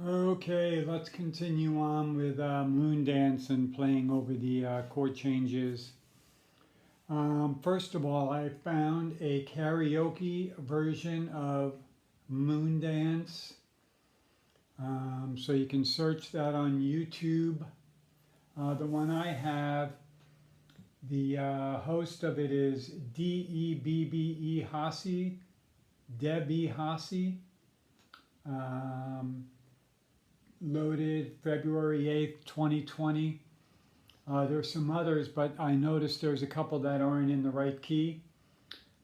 Okay, let's continue on with Moondance and playing over the chord changes. First of all, I found a karaoke version of Moondance. So you can search that on YouTube. The one I have, the host of it is Debbe Hassi, Debbie Hassi. Um, Loaded February 8th, 2020. There's some others, but I noticed there's a couple that aren't in the right key.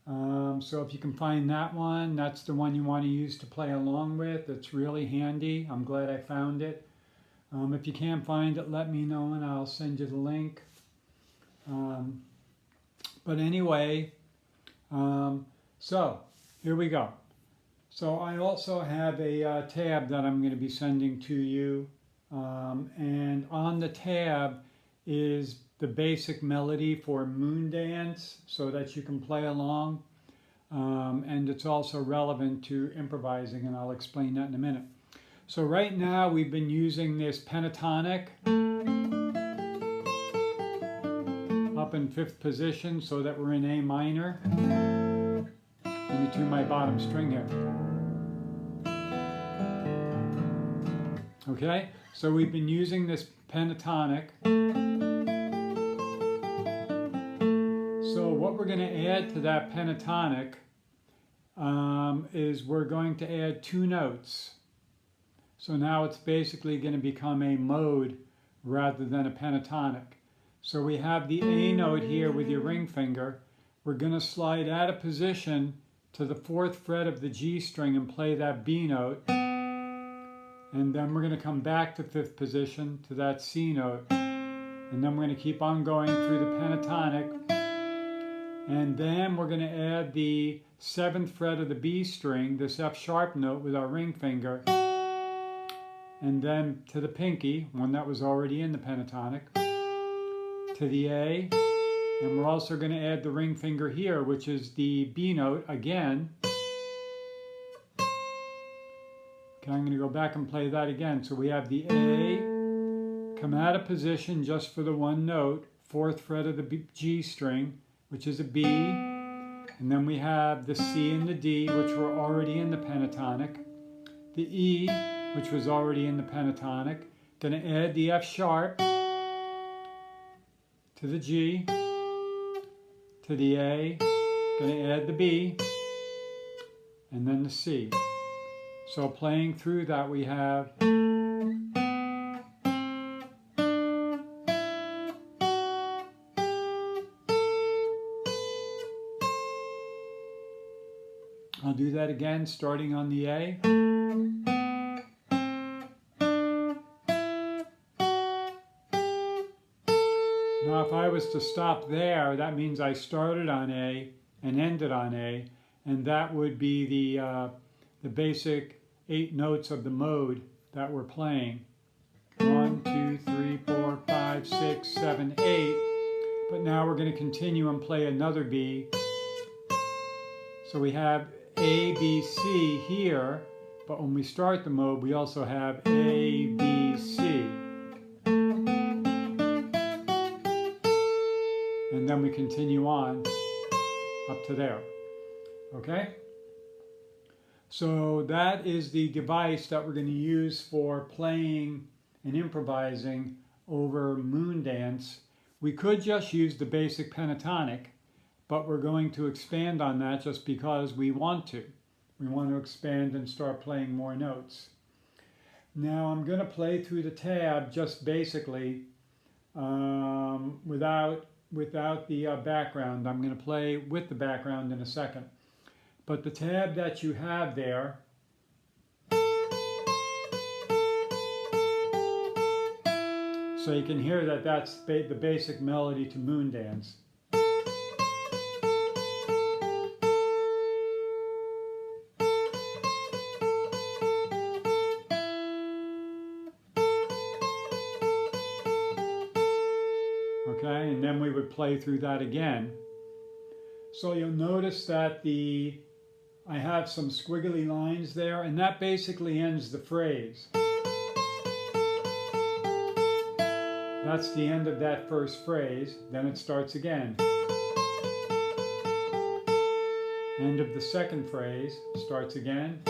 So if you can find that one, that's the one you want to use to play along with. It's really handy. I'm glad I found it. If you can't find it, let me know and I'll send you the link. But anyway, so here we go. So I also have a tab that I'm going to be sending to you. And on the tab is the basic melody for Moondance so that you can play along. And it's also relevant to improvising, and I'll explain that in a minute. So right now we've been using this pentatonic up in 5th position so that we're in A minor. Let me tune my bottom string here. Okay, so we've been using this pentatonic. So what we're going to add to that pentatonic is we're going to add 2 notes. So now it's basically going to become a mode rather than a pentatonic. So we have the A note here with your ring finger. We're going to slide out of position to the 4th fret of the G string and play that B note. And then we're going to come back to 5th position to that C note. And then we're going to keep on going through the pentatonic. And then we're going to add the 7th fret of the B string, this F sharp note with our ring finger. And then to the pinky, one that was already in the pentatonic, to the A. And we're also going to add the ring finger here, which is the B note again. Okay, I'm going to go back and play that again. So we have the A, come out of position just for the 1 note, 4th fret of the G string, which is a B. And then we have the C and the D, which were already in the pentatonic. The E, which was already in the pentatonic. Going to add the F sharp to the G, to the A. Going to add the B, and then the C. So playing through that we have I'll do that again starting on the A. Now if I was to stop there, that means I started on A and ended on A, and that would be the basic 8 notes of the mode that we're playing. 1, 2, 3, 4, 5, 6, 7, 8. But now we're going to continue and play another B. So we have A, B, C here, but when we start the mode, we also have A, B, C. And then we continue on up to there. Okay? So that is the device that we're going to use for playing and improvising over Moondance. We could just use the basic pentatonic, but we're going to expand on that just because we want to. We want to expand and start playing more notes. Now I'm going to play through the tab just basically without the background. I'm going to play with the background in a second. But the tab that you have there, so you can hear that that's the basic melody to Moondance. Okay, and then we would play through that again. So you'll notice that I have some squiggly lines there, and that basically ends the phrase. That's the end of that first phrase. Then it starts again. End of the second phrase, starts again.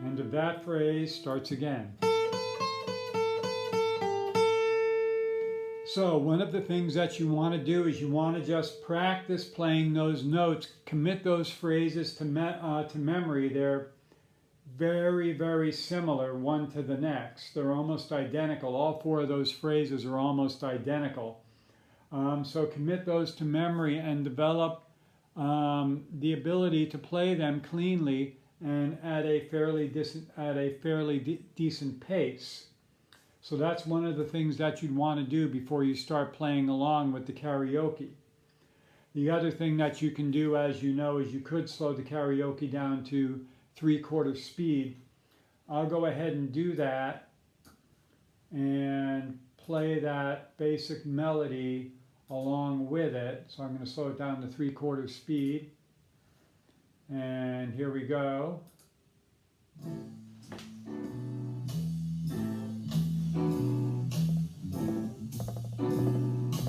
End of that phrase, starts again. So one of the things that you want to do is you want to just practice playing those notes, commit those phrases to memory. They're very, very similar one to the next. They're almost identical. All four of those phrases are almost identical. So commit those to memory and develop the ability to play them cleanly and at a fairly decent pace. So that's one of the things that you'd want to do before you start playing along with the karaoke. The other thing that you can do, as you know, is you could slow the karaoke down to 3/4 speed. I'll go ahead and do that and play that basic melody along with it. So I'm going to slow it down to 3/4 speed. And here we go.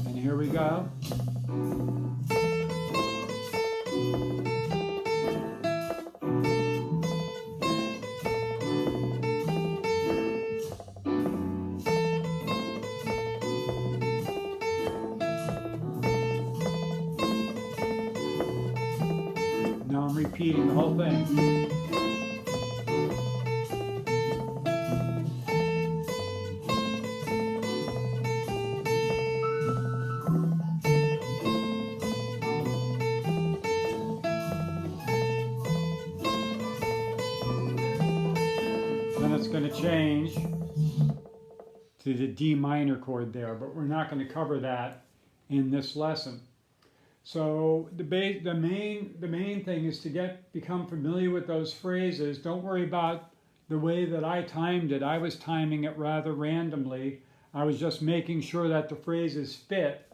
And here we go. Now I'm repeating the whole thing. Then it's going to change to the D minor chord there, but we're not going to cover that in this lesson. So the main thing is to become familiar with those phrases. Don't worry about the way that I timed it. I was timing it rather randomly. I was just making sure that the phrases fit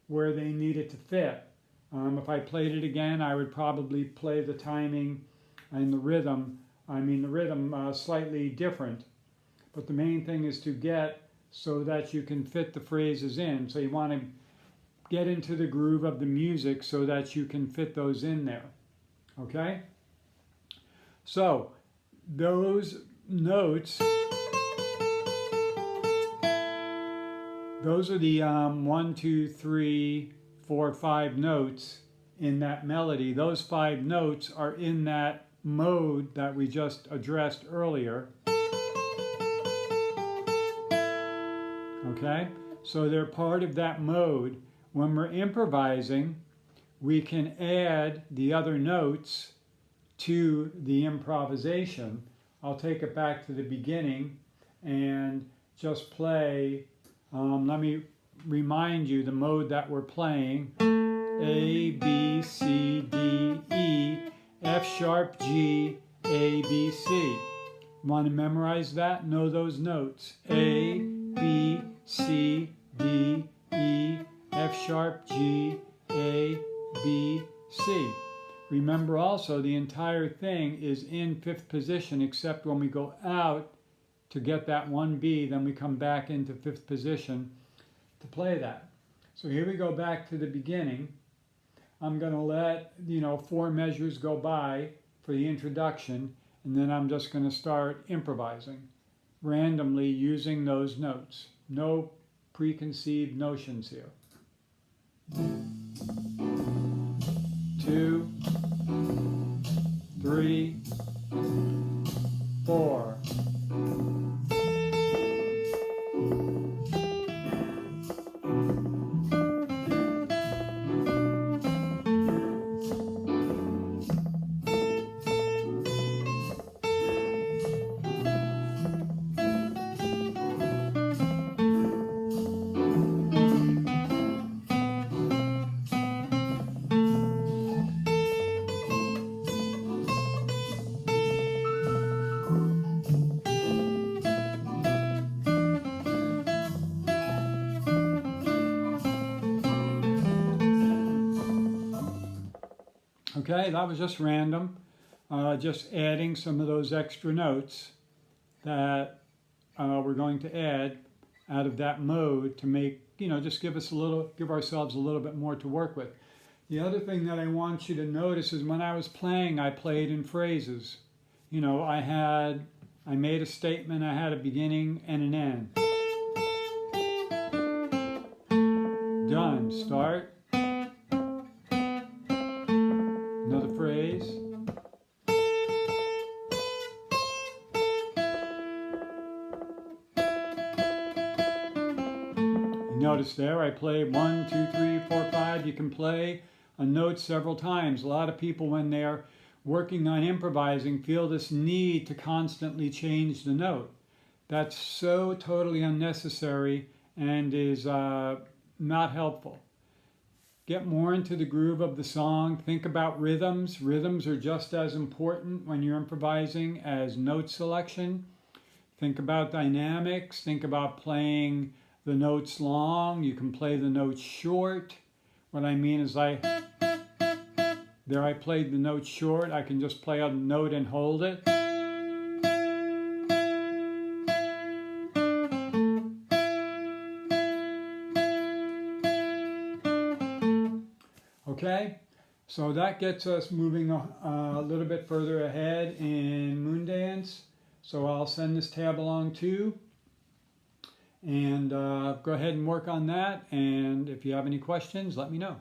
where they needed to fit. If I played it again, I would probably play the timing and the rhythm slightly different. But the main thing is to get so that you can fit the phrases in. So you want to get into the groove of the music so that you can fit those in there. Okay? So those notes, those are the 1, 2, 3, 4, 5 notes in that melody. Those 5 notes are in that mode that we just addressed earlier. Okay? So they're part of that mode. When we're improvising, we can add the other notes to the improvisation. I'll take it back to the beginning and just play. Let me remind you the mode that we're playing. A, B, C, D, E, F sharp, G, A, B, C. Want to memorize that? Know those notes. A, B, C, D, E, F sharp, G, A, B, C. Remember also the entire thing is in 5th position except when we go out to get that 1B, then we come back into 5th position to play that. So here we go back to the beginning. I'm going to let 4 measures go by for the introduction, and then I'm just going to start improvising randomly using those notes. No preconceived notions here. 2, 3, 4. Okay, that was just random, just adding some of those extra notes that we're going to add out of that mode to make, just give ourselves a little bit more to work with. The other thing that I want you to notice is when I was playing, I played in phrases. I made a statement, I had a beginning and an end. Done. Start. Another phrase. Notice there I play 1, 2, 3, 4, 5. You can play a note several times. A lot of people, when they're working on improvising, feel this need to constantly change the note. That's so totally unnecessary and is not helpful. Get more into the groove of the song. Think about rhythms. Rhythms are just as important when you're improvising as note selection. Think about dynamics. Think about playing the notes long. You can play the notes short. What I mean is I played the note short. I can just play a note and hold it. Okay, so that gets us moving a little bit further ahead in Moondance. So I'll send this tab along too. And go ahead and work on that. And if you have any questions, let me know.